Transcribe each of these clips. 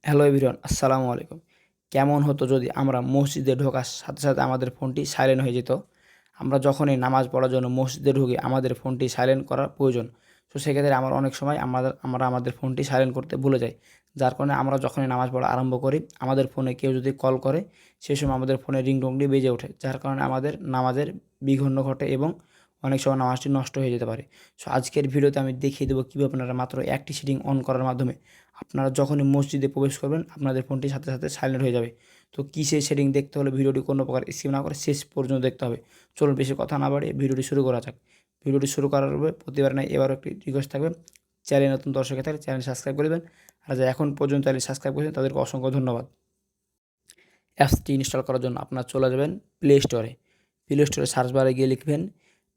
Hello everyone, আসসালামু আলাইকুম। কেমন হতো যদি আমরা মসজিদে ঢোকার সাথে সাথে আমাদের ফোনটি সাইলেন্ট হয়ে যেত। আমরা যখনই নামাজ পড়ার জন্য মসজিদে ঢুকি আমাদের ফোনটি সাইলেন্ট করা প্রয়োজন। তো সেক্ষেত্রে অনেক সময় আমরা আমাদের ফোনটি সাইলেন্ট করতে ভুলে যাই। যার কারণে আমরা যখনই নামাজ পড়া আরম্ভ করি আমাদের ফোনে কেউ যদি কল করে সেই সময় আমাদের ফোনের রিংটোনটি বেজে ওঠে। যার কারণে আমাদের নামাজের বিঘ্ন ঘটে এবং অনেক সময় নামাজটি নষ্ট হয়ে যেতে পারে। সো আজকের ভিডিওতে আমি দেখিয়ে দেবো কীভাবে আপনারা মাত্র একটি সেটিং অন করার মাধ্যমে আপনারা যখনই মসজিদে প্রবেশ করবেন আপনাদের ফোনটি সাথে সাথে সাইলেন্ট হয়ে যাবে। তো কী সেই সেটিং দেখতে হলে ভিডিওটি কোনো প্রকার স্কিপ না করে শেষ পর্যন্ত দেখতে হবে। চলুন বেশি কথা না বাড়িয়ে ভিডিওটি শুরু করা যাক। ভিডিওটি শুরু করার পূর্বে প্রতিবার নয় এবারও একটি রিকোয়েস্ট থাকবে, চ্যানেল নতুন দর্শক হয়ে থাকলে চ্যানেল সাবস্ক্রাইব করে দেবেন। আর যারা এখন পর্যন্ত চ্যানেল সাবস্ক্রাইব করেছেন তাদেরকে অসংখ্য ধন্যবাদ। অ্যাপসটি ইনস্টল করার জন্য আপনারা চলে যাবেন প্লে স্টোরে। প্লে স্টোরে সার্চ বারে গিয়ে লিখবেন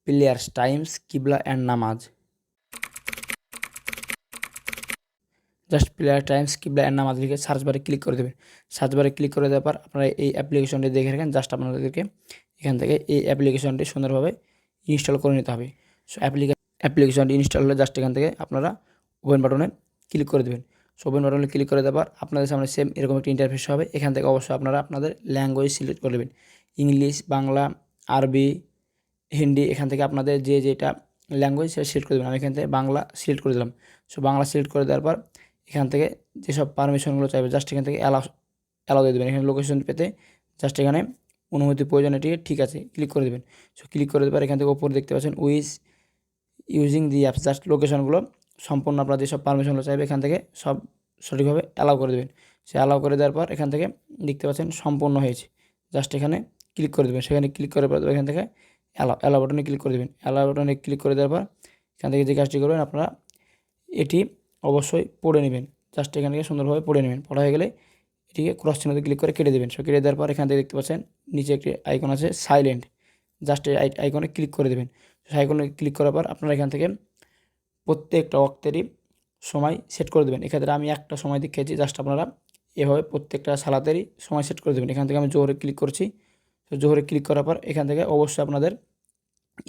প্লেয়ার্স টাইমস কিবলা অ্যান্ড নামাজ। জাস্ট প্লেয়ার টাইমস কিবলা অ্যান্ড নামাজ লিখে সার্চ বারে ক্লিক করে দেবেন। সার্চ বারে ক্লিক করে দেওয়ার পর আপনারা এই অ্যাপ্লিকেশনটি দেখে রাখেন। জাস্ট আপনাদেরকে এখান থেকে এই অ্যাপ্লিকেশনটি সুন্দরভাবে ইনস্টল করে নিতে হবে। সো অ্যাপ্লিকেশনটি ইনস্টল হলে জাস্ট এখান থেকে আপনারা ওপেন বাটনে ক্লিক করে দেবেন। সো ওপেন বাটনে ক্লিক করে দেওয়ার আপনাদের সামনে সেম এরকম একটি ইন্টারফেস হবে। এখান থেকে অবশ্যই আপনারা আপনাদের ল্যাঙ্গুয়েজ সিলেক্ট করে নেবেন, ইংলিশ, বাংলা, আরবি, হিন্দি। এখান থেকে আপনাদের যেটা ল্যাঙ্গুয়েজ সেটা সিলেক্ট করে দেবেন। আমি এখান থেকে বাংলা সিলেক্ট করে দিলাম। সো বাংলা সিলেক্ট করে দেওয়ার পর এখান থেকে যেসব পারমিশনগুলো চাইবে জাস্ট এখান থেকে অ্যালাউ দিয়ে দেবেন। এখানে লোকেশন পেতে জাস্ট এখানে অনুমতি প্রয়োজন, এটি ঠিক আছে ক্লিক করে দেবেন। সো ক্লিক করে দেওয়ার এখান থেকে ওপরে দেখতে পাচ্ছেন ইউজিং দি অ্যাপস, জাস্ট লোকেশনগুলো সম্পূর্ণ আপনারা যেসব পারমিশনগুলো চাইবে এখান থেকে সব সঠিকভাবে অ্যালাউ করে দেবেন। সে অ্যালাউ করে দেওয়ার পর এখান থেকে দেখতে পাচ্ছেন সম্পূর্ণ হয়েছে, জাস্ট এখানে ক্লিক করে দেবেন। সেখানে ক্লিক করে পর এখান থেকে অ্যালাউ বাটনে ক্লিক করে দেবেন। অ্যালাউ বাটনে ক্লিক করে দেওয়ার পর এখান থেকে যে কাজটি করবেন আপনারা এটি অবশ্যই পড়ে নেবেন। জাস্ট এখান থেকে সুন্দরভাবে পড়ে নেবেন। পড়া হয়ে গেলে এটিকে ক্রস চিহ্নতে ক্লিক করে কেটে দেবেন। সো কেটে দেওয়ার পর এখান থেকে দেখতে পাচ্ছেন নিচে একটি আইকন আছে সাইলেন্ট, জাস্ট এই আইকনে ক্লিক করে দেবেন। আইকনে ক্লিক করার পর আপনারা এখান থেকে প্রত্যেকটা ওয়াক্তেরই সময় সেট করে দেবেন। এক্ষেত্রে আমি একটা সময় দেখিয়েছি, জাস্ট আপনারা এভাবে প্রত্যেকটা সালাতেরই সময় সেট করে দেবেন। এখান থেকে আমি জোহরে ক্লিক করছি। তো জোহরে ক্লিক করার পর এখান থেকে অবশ্যই আপনাদের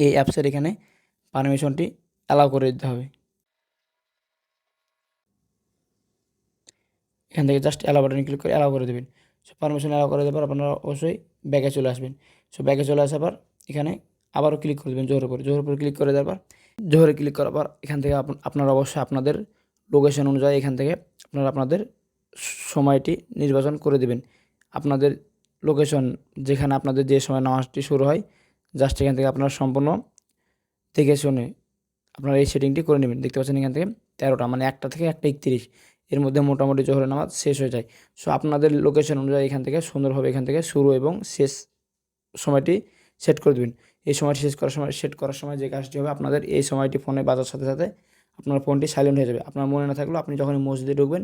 এই অ্যাপসের এখানে পারমিশনটি অ্যালাউ করে দিতে হবে। এখান থেকে জাস্ট অ্যালাউ বাটনে ক্লিক করে অ্যালাউ করে দেবেন। সো পারমিশন অ্যালাউ করে দেওয়ার পর আপনারা অবশ্যই ব্যাকে চলে আসবেন। সো ব্যাকে চলে আসার পর এখানে আবারও ক্লিক করে দেবেন জোহরের উপর ক্লিক করে দেওয়ার পর জোহরে ক্লিক করার পর এখান থেকে আপনারা অবশ্যই আপনাদের লোকেশন অনুযায়ী এখান থেকে আপনারা আপনাদের সময়টি নির্বাচন করে দেবেন। আপনাদের লোকেশন যেখানে আপনাদের যে সময় নামাজটি শুরু হয় জাস্ট এখান থেকে আপনারা সম্পূর্ণ দেখে শুনে আপনারা এই সেটিংটি করে নেবেন। দেখতে পাচ্ছেন এখান থেকে 13টা মানে 1টা থেকে 1টা 31 এর মধ্যে মোটামুটি জোহরের নামাজ শেষ হয়ে যায়। সো আপনাদের লোকেশন অনুযায়ী এখান থেকে সুন্দরভাবে এখান থেকে শুরু এবং শেষ সময়টি সেট করে দেবেন। এই সময়টি সেট করার সময় যে কাজটি হবে আপনাদের এই সময়টি ফোনে বাজার সাথে সাথে আপনার ফোনটি সাইলেন্ট হয়ে যাবে। আপনার মনে না থাকলেও আপনি যখনই মসজিদে ঢুকবেন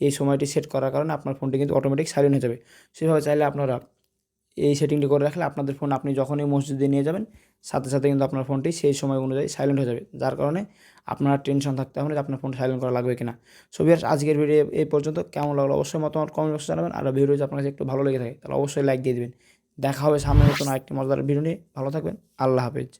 এই সময়টি সেট করার কারণে আপনার ফোনটি কিন্তু অটোমেটিক সাইলেন্ট হয়ে যাবে। সেভাবে চাইলে আপনারা এই সেটিংটি করে রাখলে আপনাদের ফোন আপনি যখনই মসজিদে নিয়ে যাবেন সাথে সাথে কিন্তু আপনার ফোনটি সেই সময় অনুযায়ী সাইলেন্ট হয়ে যাবে। যার কারণে আপনার টেনশন থাকতে হবে না যে আপনার ফোন সাইলেন্ট করা লাগবে কিনা। সো ভিউয়ার্স, আজকের ভিডিও এই পর্যন্ত। কেমন লাগলো অবশ্যই মতামত কমেন্ট বক্সে জানাবেন। আর ভিডিও যদি আপনার কাছে একটু ভালো লেগে থাকে তাহলে অবশ্যই লাইক দিয়ে দেবেন। দেখা হবে সামনে নতুন আরেকটি মজাদার ভিডিও নিয়ে। ভালো থাকবেন। আল্লাহ হাফেজ।